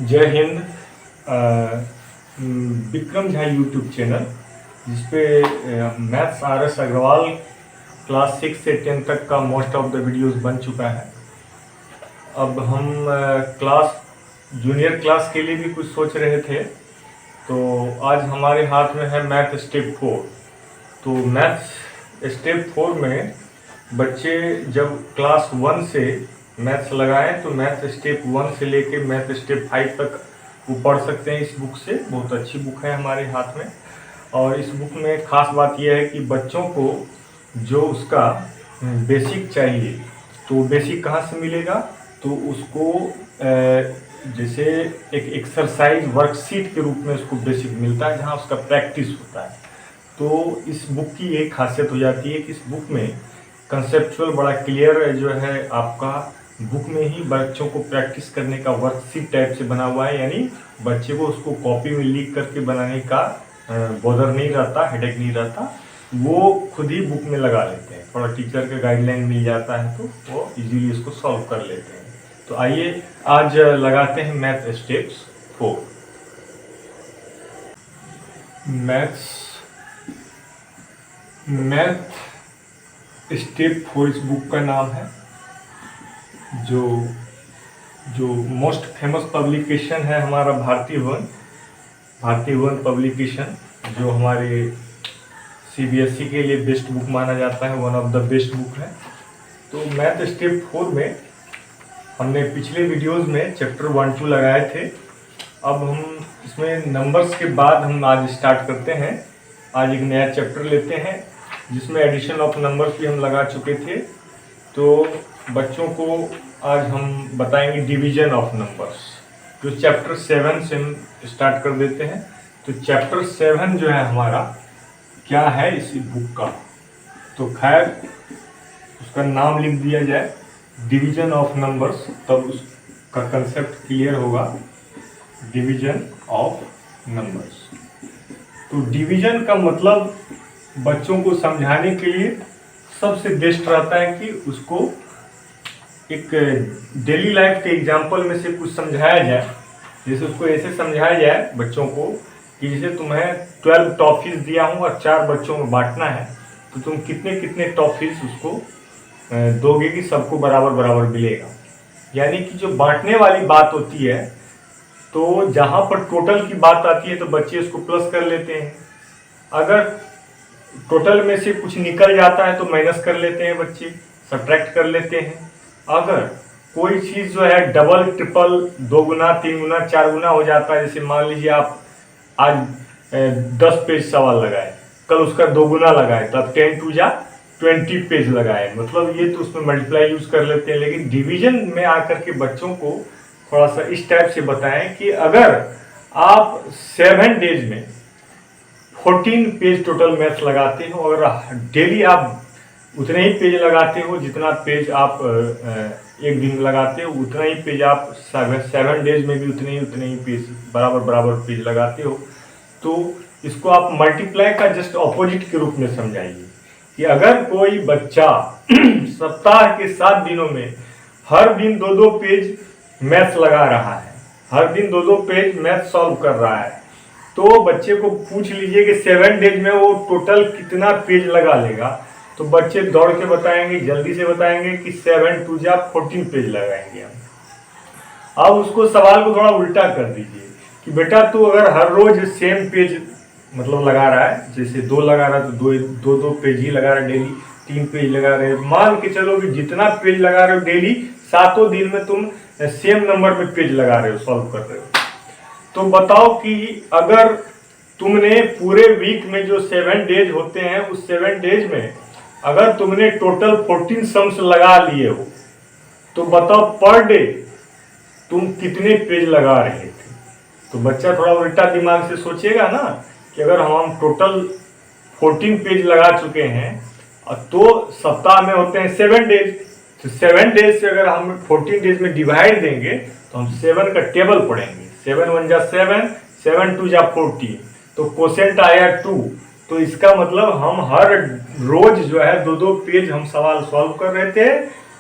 जय हिंद। Vikram Jha YouTube channel जिसपे maths R S Agarwal class 6 से 10 तक का मोस्ट ऑफ द वीडियोस बन चुका है। अब हम क्लास जूनियर क्लास के लिए भी कुछ सोच रहे थे, तो आज हमारे हाथ में है मैथ स्टेप 4। तो मैथ्स स्टेप 4 में बच्चे जब क्लास 1 से मैथ्स लगाएं तो मैथ स्टेप 1 से लेके मैथ स्टेप 5 तक वो पढ़ सकते हैं। इस बुक से बहुत अच्छी बुक है हमारे हाथ में। और इस बुक में ख़ास बात यह है कि बच्चों को जो उसका बेसिक चाहिए, तो बेसिक कहाँ से मिलेगा, तो उसको जैसे एक एक्सरसाइज वर्कशीट के रूप में उसको बेसिक मिलता है, जहाँ उसका प्रैक्टिस होता है। तो इस बुक की एक खासियत हो जाती है कि इस बुक में कंसेप्चुअल बड़ा क्लियर जो है आपका बुक में ही बच्चों को प्रैक्टिस करने का वर्कशीट टाइप से बना हुआ है, यानी बच्चे को उसको कॉपी में लिख करके बनाने का बॉदर नहीं रहता, हेडेक नहीं रहता। वो खुद ही बुक में लगा लेते हैं, थोड़ा टीचर का गाइडलाइन मिल जाता है तो वो इजीली इसको सॉल्व कर लेते हैं। तो आइए आज लगाते हैं मैथ स्टेप्स 4। मैथ स्टेप 4 इस बुक का नाम है। जो मोस्ट फेमस पब्लिकेशन है हमारा भारतीय वन पब्लिकेशन, जो हमारे सीबीएसई के लिए बेस्ट बुक माना जाता है, one of the best book है। तो मैथ स्टेप 4 में हमने पिछले वीडियोस में चैप्टर 1, 2 लगाए थे। अब हम इसमें नंबर्स के बाद हम आज स्टार्ट करते हैं। आज एक नया चैप्टर लेते हैं जिसमें एडिशन ऑफ नंबर्स भी हम लगा चुके थे। तो बच्चों को आज हम बताएंगे डिवीजन ऑफ नंबर्स, जो चैप्टर 7 से हम स्टार्ट कर देते हैं। तो चैप्टर 7 जो है हमारा क्या है इस बुक का, तो खैर उसका नाम लिख दिया जाए डिवीजन ऑफ नंबर्स, तब उसका कंसेप्ट क्लियर होगा। डिवीजन ऑफ नंबर्स, तो डिवीजन का मतलब बच्चों को समझाने के लिए सबसे बेस्ट रहता है कि उसको एक डेली लाइफ के एग्जाम्पल में से कुछ समझाया जाए। जैसे उसको ऐसे समझाया जाए बच्चों को कि जैसे तुम्हें 12 टॉफीज दिया हूँ और 4 बच्चों में बांटना है, तो तुम कितने कितने टॉफीज उसको दोगे कि सबको बराबर बराबर मिलेगा। यानी कि जो बांटने वाली बात होती है, तो जहाँ पर टोटल की बात आती है तो बच्चे उसको प्लस कर लेते हैं। अगर टोटल में से कुछ निकल जाता है तो माइनस कर लेते हैं बच्चे, सब्ट्रैक्ट कर लेते हैं। अगर कोई चीज़ जो है डबल, ट्रिपल, 2 गुना, 3 गुना, 4 गुना हो जाता है, जैसे मान लीजिए आप आज 10 पेज सवाल लगाए, कल उसका 2 गुना लगाए, तब 10 टू जा 20 पेज लगाए, मतलब ये तो उसमें मल्टीप्लाई यूज कर लेते हैं। लेकिन डिवीजन में आकर के बच्चों को थोड़ा सा इस टाइप से बताएं कि अगर आप 7 डेज में 14 पेज टोटल मैथ्स लगाते हो, और डेली आप उतने ही पेज लगाते हो जितना पेज आप एक दिन में लगाते हो, उतना ही पेज आप 7 डेज में भी उतने ही पेज बराबर पेज लगाते हो, तो इसको आप मल्टीप्लाई का जस्ट ऑपोजिट के रूप में समझाइए कि अगर कोई बच्चा सप्ताह के 7 दिनों में हर दिन 2-2 पेज मैथ्स लगा रहा है, हर दिन 2-2 पेज मैथ सॉल्व कर रहा है, तो बच्चे को पूछ लीजिए कि 7 डेज में वो टोटल कितना पेज लगा लेगा। तो बच्चे दौड़ के बताएंगे, जल्दी से बताएंगे कि 7 टू जा 14 पेज लगाएंगे हम। अब उसको सवाल को थोड़ा उल्टा कर दीजिए कि बेटा तू अगर हर रोज सेम पेज मतलब लगा रहा है, जैसे 2 लगा रहा है तो 2 पेज ही लगा रहा है डेली, 3 पेज लगा रहे हैं, मान के चलो कि जितना पेज लगा रहे हो डेली, 7 दिन में तुम सेम नंबर में पेज लगा रहे हो, सॉल्व कर रहे हो। तो बताओ कि अगर तुमने पूरे वीक में जो 7 डेज होते हैं, उस 7 डेज में अगर तुमने टोटल 14 सम्स लगा लिए हो, तो बताओ पर डे तुम कितने पेज लगा रहे थे। तो बच्चा थोड़ा उल्टा दिमाग से सोचेगा ना कि अगर हम टोटल 14 पेज लगा चुके हैं, तो सप्ताह में होते हैं 7 डेज, तो 7 डेज से अगर हम 14 डेज में डिवाइड देंगे तो हम 7 का टेबल पढ़ेंगे। 7 1 जा 7, 7 2 जा 14, तो कोसेंट आया 2। तो इसका मतलब हम हर रोज जो है 2-2 पेज हम सवाल सॉल्व कर रहे थे,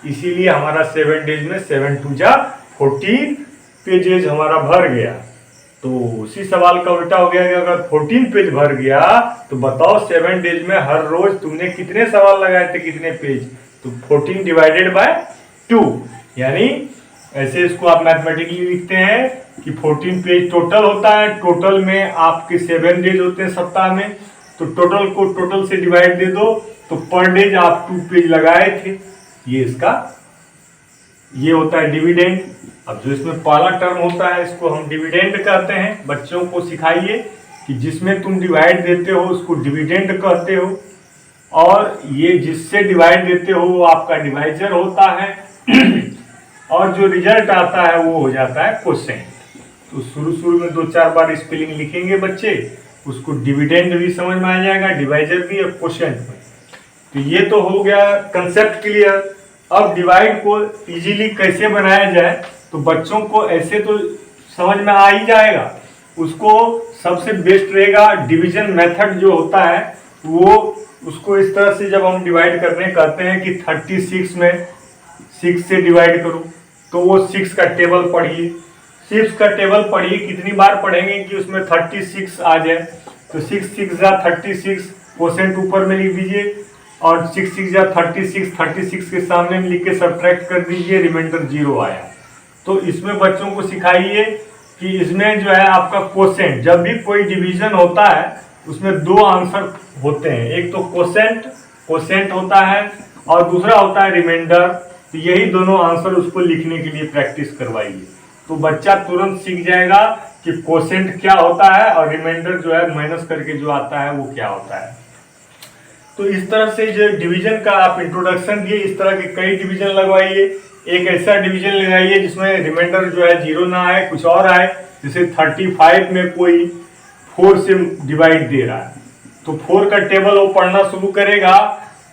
इसीलिए हमारा 7 डेज में 7 2 जा 14 पेजेज हमारा भर गया, तो उसी सवाल का उल्टा हो गया कि अगर 14 पेज भर गया तो बताओ 7 डेज में हर रोज तुमने कितने सवाल लगाए थे, कितने पेज। तो 14 डिवाइडेड बाय 2, यानी ऐसे इसको आप मैथमेटिकली लिखते हैं कि 14 पेज टोटल होता है। टोटल में आपके 7 डेज होते हैं सप्ताह में, तो टोटल को टोटल से डिवाइड दे दो, तो पर डेज आप 2 पेज लगाए थे। ये होता है डिविडेंड। अब जो इसमें पहला टर्म होता है इसको हम डिविडेंड कहते हैं। बच्चों को सिखाइए कि जिसमें तुम डिवाइड देते हो उसको डिविडेंड कहते हो, और ये जिससे डिवाइड देते हो वो आपका डिवाइजर होता है और जो रिजल्ट आता है वो हो जाता है कोसेंट। तो शुरू में 2-4 बार स्पेलिंग लिखेंगे बच्चे, उसको डिविडेंड भी समझ में आ जाएगा, डिवाइजर भी और कोसेंट में। तो ये तो हो गया कंसेप्ट क्लियर। अब डिवाइड को इजीली कैसे बनाया जाए, तो बच्चों को ऐसे तो समझ में आ ही जाएगा। उसको सबसे बेस्ट रहेगा डिवीजन मेथड जो होता है वो, उसको इस तरह से जब हम डिवाइड करने कहते हैं कि 36 में 6 से डिवाइड करो, तो वो 6 का टेबल पढ़िए। 6 का टेबल पढ़िए, कितनी बार पढ़ेंगे कि उसमें 36 आ जाए। तो 6 6 जा 36, कोसेंट ऊपर में लिख दीजिए, और 6 6 जा 36, 36 के सामने में लिख के सब्ट्रैक्ट कर दीजिए, रिमाइंडर 0 आया। तो इसमें बच्चों को सिखाइए कि इसमें जो है आपका कोसेंट, जब भी कोई डिवीजन होता है उसमें 2 आंसर होते हैं, एक तो कोसेंट होता है और दूसरा होता है रिमाइंडर। तो यही दोनों आंसर उसको लिखने के लिए प्रैक्टिस करवाइए, तो बच्चा तुरंत सीख जाएगा कि कोसेंट क्या होता है और रिमाइंडर जो है माइनस करके जो आता है वो क्या होता है। तो इस तरह से जो डिवीजन का आप इंट्रोडक्शन दिए, इस तरह के कई डिवीजन लगवाइए। एक ऐसा डिवीजन लगाइए जिसमें रिमाइंडर जो है 0 ना आए, कुछ और आए। जैसे 35 में कोई 4 से डिवाइड दे रहा है, तो 4 का टेबल वो पढ़ना शुरू करेगा,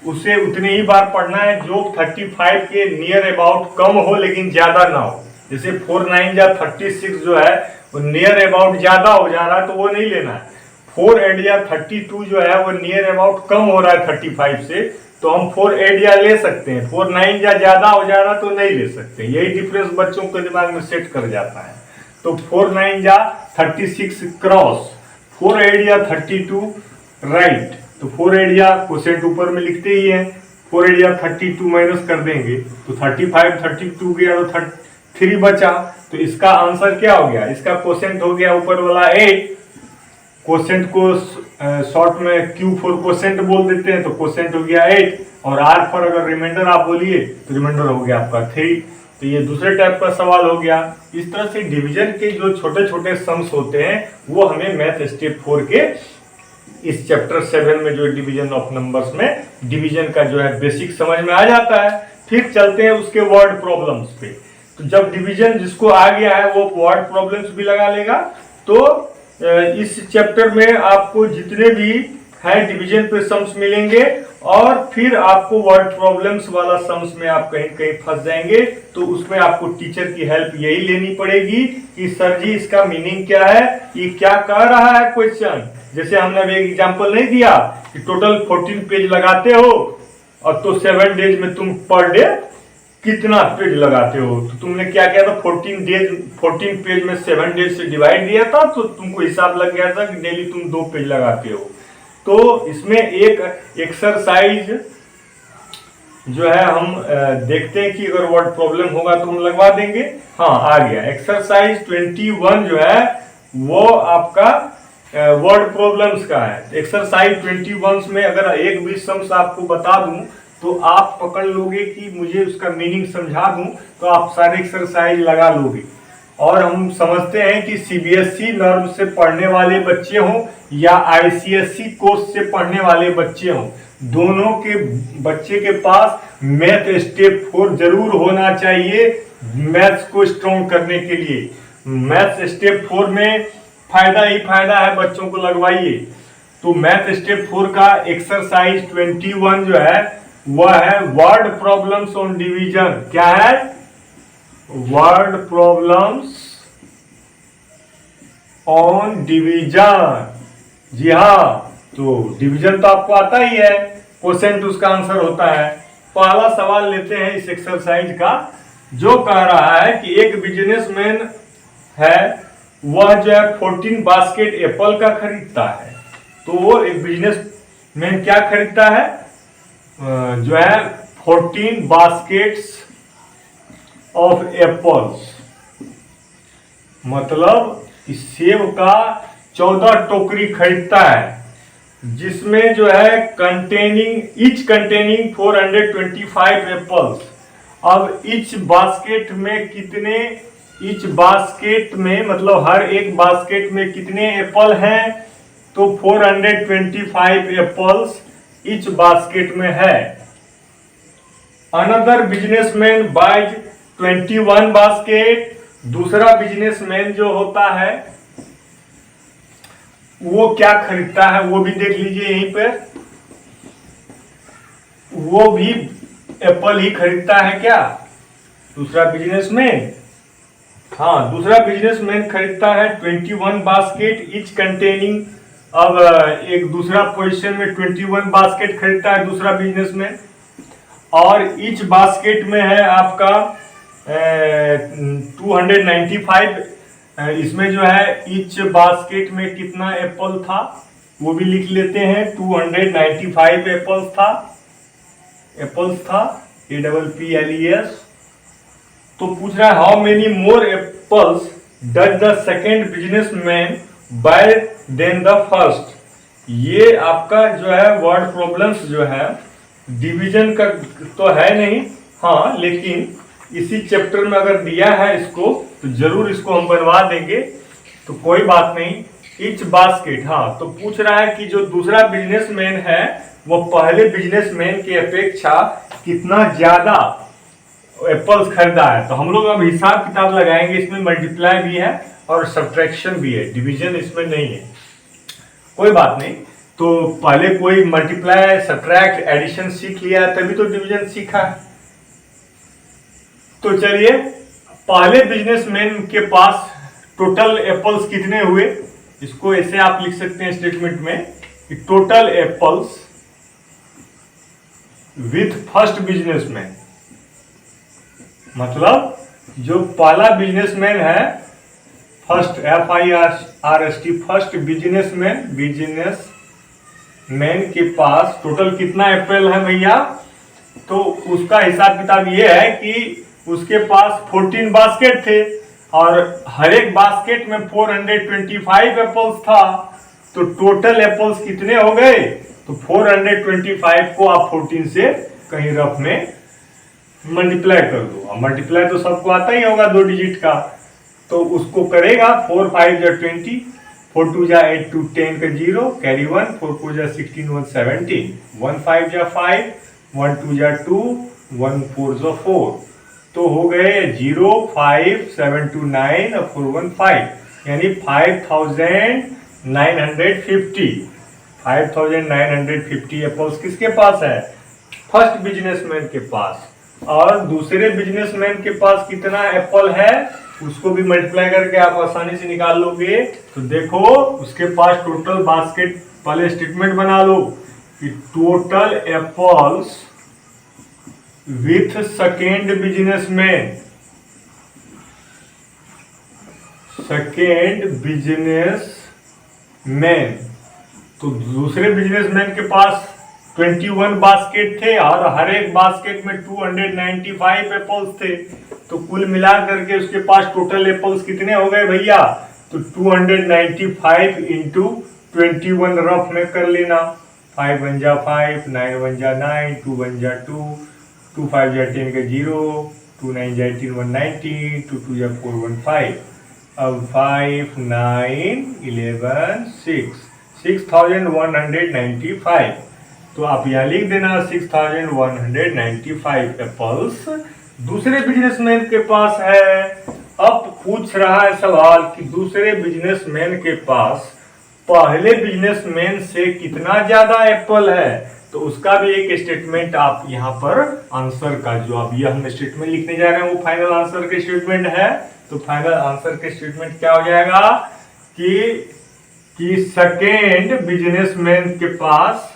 उसे उतनी ही बार पढ़ना है जो 35 के नियर अबाउट कम हो लेकिन ज्यादा ना हो। जैसे 4 9 जा 36 जो है वो नियर अबाउट ज्यादा हो जा रहा है तो वो नहीं लेना है। 4 8 या 32 जो है वो नियर अबाउट कम हो रहा है 35 से, तो हम 4 8 या ले सकते हैं। 4 9 या ज्यादा हो जा रहा तो नहीं ले सकते। यही डिफरेंस बच्चों के दिमाग में सेट कर जाता है। तो 4 9 या 36 क्रॉस, 4 8 या 32 राइट। तो 4 8 या कोसेंट ऊपर में लिखते ही है, 4 8 या 32 माइनस कर देंगे तो 35 32 गया तो 3 बचा। तो इसका आंसर क्या हो गया, इसका कोसेंट हो गया ऊपर वाला 8। कोसेंट को शॉर्ट में Q4 कोसेंट बोल देते हैं, तो कोसेंट हो गया 8, और R पर अगर रिमाइंडर आप बोलिए तो रिमाइंडर हो गया आपका 3। तो ये दूसरे टाइप का सवाल हो गया। इस तरह से डिवीजन के जो छोटे छोटे सम्स होते हैं वो हमें मैथ स्टेप 4 के इस चैप्टर 7 में जो डिवीजन ऑफ नंबर्स में डिवीजन का जो है बेसिक समझ में आ जाता है। फिर चलते हैं उसके वर्ड प्रॉब्लम्स पे। तो जब डिवीजन जिसको आ गया है वो वर्ड प्रॉब्लम्स भी लगा लेगा। तो इस चैप्टर में आपको जितने भी है डिवीजन पे सम्स मिलेंगे, और फिर आपको वर्ड प्रॉब्लम्स वाला सम्स में आप कहीं कहीं फंस जाएंगे, तो उसमें आपको टीचर की हेल्प यही लेनी पड़ेगी कि सर जी इसका मीनिंग क्या है, ये क्या कह रहा है क्वेश्चन। जैसे हमने अभी एक एग्जांपल नहीं दिया कि टोटल 14 पेज लगाते हो और तो 7 डेज में तुम पर डे कितना पेज लगाते हो। तो तुमने क्या किया था, 14 पेज में 7 डेज से डिवाइड दिया था, तो तुमको हिसाब लग गया था कि डेली तुम 2 पेज लगाते हो। तो इसमें एक एक्सरसाइज जो है हम देखते हैं कि अगर वर्ड प्रॉब्लम होगा तो हम लगवा देंगे। हाँ आ गया, एक्सरसाइज 21 जो है वो आपका वर्ड प्रॉब्लम्स का है। एक्सरसाइज 21 में अगर एक भी सम्स आपको बता दूं तो आप पकड़ लोगे कि मुझे उसका मीनिंग समझा दूं, तो आप सारे एक्सरसाइज लगा लोगे। और हम समझते हैं कि सीबीएसई नॉर्म से पढ़ने वाले बच्चे हों या आईसीएसई कोर्स से पढ़ने वाले बच्चे हों, दोनों के बच्चे के पास मैथ स्टेप 4 जरूर होना चाहिए मैथ्स को स्ट्रॉन्ग करने के लिए। मैथ स्टेप 4 में फायदा ही फायदा है, बच्चों को लगवाइए। तो मैथ स्टेप 4 का एक्सरसाइज 21 जो है वह है वर्ड प्रॉब्लम्स ऑन डिवीजन। क्या है, वर्ड प्रॉब्लम्स ऑन डिवीजन। जी हाँ, तो डिवीजन तो आपको आता ही है, कोसेंट उसका आंसर होता है। पहला सवाल लेते हैं इस एक्सरसाइज का, जो कह रहा है कि एक बिजनेसमैन है वह जो है 14 बास्केट एप्पल का खरीदता है। तो एक बिजनेसमैन क्या खरीदता है, जो है 14 बास्केट्स ऑफ एप्पल्स, मतलब इस सेब का 14 टोकरी खरीदता है, जिसमें जो है कंटेनिंग 425 एप्पल्स। अब ईच बास्केट में मतलब हर एक बास्केट में कितने एप्पल हैं, तो 425 एप्पल्स ईच बास्केट में है। अनदर बिजनेसमैन बाइज 21 बास्केट, दूसरा बिजनेसमैन जो होता है वो क्या खरीदता है वो भी देख लीजिए यहीं पे, वो भी एप्पल ही खरीदता है क्या, दूसरा बिजनेसमैन। हाँ, दूसरा बिजनेसमैन खरीदता है 21 बास्केट ईच कंटेनिंग। अब एक दूसरा पोजीशन में 21 बास्केट खरीदता है दूसरा बिजनेसमैन, और ईच बास्केट में है आपका 295। इसमें जो है ईच बास्केट में कितना एप्पल था वो भी लिख लेते हैं, 295 एप्पल्स था APPLES। तो पूछ रहा है how many more apples does the second businessman buy than the first. ये आपका जो है वर्ड प्रॉब्लम्स जो है डिवीजन का तो है नहीं, हाँ, लेकिन इसी चैप्टर में अगर दिया है इसको तो जरूर इसको हम बनवा देंगे, तो कोई बात नहीं। ईच बास्केट, हाँ, तो पूछ रहा है कि जो दूसरा बिजनेसमैन है वो पहले बिजनेसमैन की अपेक्षा कितना ज्यादा एप्पल्स खरीदा है। तो हम लोग अब हिसाब किताब लगाएंगे, इसमें मल्टीप्लाई भी है और सब्ट्रैक्शन भी है, डिवीजन इसमें नहीं है, कोई बात नहीं। तो पहले कोई मल्टीप्लाई सब्ट्रैक्ट एडिशन सीख लिया है तभी तो डिवीजन सीखा है। तो चलिए, पहले बिजनेसमैन के पास टोटल एप्पल्स कितने हुए, इसको ऐसे आप लिख सकते हैं स्टेटमेंट में कि total apples with first businessman, मतलब जो पहला बिजनेसमैन है फर्स्ट FIRST फर्स्ट बिजनेसमैन के पास टोटल कितना एप्पल है भैया, तो उसका हिसाब किताब ये है कि उसके पास 14 बास्केट थे और हर एक बास्केट में 425 एप्पल्स था। तो टोटल एप्पल्स कितने हो गए, तो 425 को आप 14 से कहीं रफ में मल्टीप्लाई कर दो। मल्टीप्लाई तो सबको आता ही होगा 2 डिजिट का, तो उसको करेगा 4 5 जा 20, 4 2 जा 8 2 10 का 0 कैरी 1, 4 4 जा 16 1 17, 1 5 जा 5, 1 2 जा 2, 1 4 जा 4, तो हो गए 0 5 7 2 9 और 4 1 5, यानी 5950 एप्पल्स किसके पास है, फर्स्ट बिजनेसमैन के पास। और दूसरे बिजनेसमैन के पास कितना एप्पल है उसको भी मल्टीप्लाई करके आप आसानी से निकाल लोगे। तो देखो उसके पास टोटल बास्केट, पहले स्टेटमेंट बना लो कि total apples with second businessman, तो दूसरे बिजनेसमैन के पास 21 बास्केट थे और हर एक बास्केट में 295 एप्पल्स थे, तो कुल मिला करके उसके पास टोटल एप्पल्स कितने हो गए भैया, तो 295 इंटू 21 रफ में कर लेना, 5 1 जा 5, 9 1 जा 9, 2 1 जा 2, 2 5 जा 10 का 0, 2 9 जा 18 190, 2 2 जा 4 1 5, अब 5 9 11 6, 6195। तो आप यहाँ लिख देना 6195 एप्पल्स दूसरे बिजनेसमैन के पास है। अब पूछ रहा है सवाल कि दूसरे बिजनेसमैन के पास पहले बिजनेसमैन से कितना ज्यादा एप्पल है, तो उसका भी एक स्टेटमेंट आप यहाँ पर आंसर का जो अब ये हम स्टेटमेंट लिखने जा रहे हैं वो फाइनल आंसर के स्टेटमेंट है। तो फाइनल आंसर के स्टेटमेंट क्या हो जाएगा कि सेकेंड बिजनेसमैन के पास,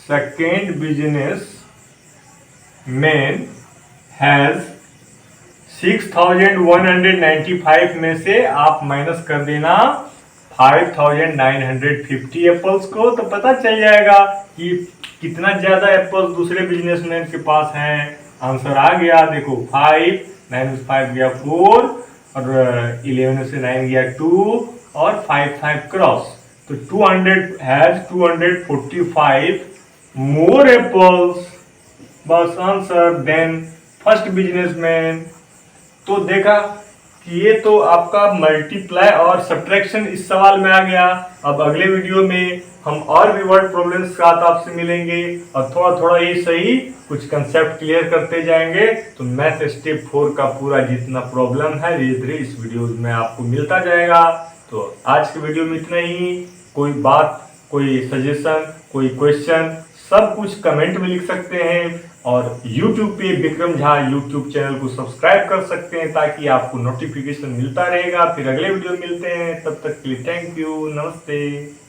सेकेंड बिजनेसमैन हैज 6195 में से आप माइनस कर देना 5950 एप्पल्स को, तो पता चल जाएगा कि कितना ज्यादा एप्पल्स दूसरे बिजनेसमैन के पास हैं। आंसर आ गया, देखो 5 9 में 5 गया 4 और 11 से 9 गया 2 और 5 क्रॉस, तो 245 मोर एप्पल्स बस आंसर देन फर्स्ट बिजनेसमैन। तो देखा कि ये तो आपका मल्टीप्लाई और सब्ट्रैक्शन इस सवाल में आ गया। अब अगले वीडियो में हम और भी वर्ड प्रॉब्लम्स के साथ आपसे मिलेंगे और थोड़ा थोड़ा ही सही कुछ कंसेप्ट क्लियर करते जाएंगे। तो मैथ स्टेप 4 का पूरा जितना प्रॉब्लम है धीरे धीरे इस वीडियो में आपको मिलता जाएगा। तो आज के वीडियो में इतना ही। कोई बात, कोई सजेशन, कोई क्वेश्चन, सब कुछ कमेंट में लिख सकते हैं और YouTube पे विक्रम झा YouTube चैनल को सब्सक्राइब कर सकते हैं ताकि आपको नोटिफिकेशन मिलता रहेगा। फिर अगले वीडियो में मिलते हैं, तब तक के लिए थैंक यू, नमस्ते।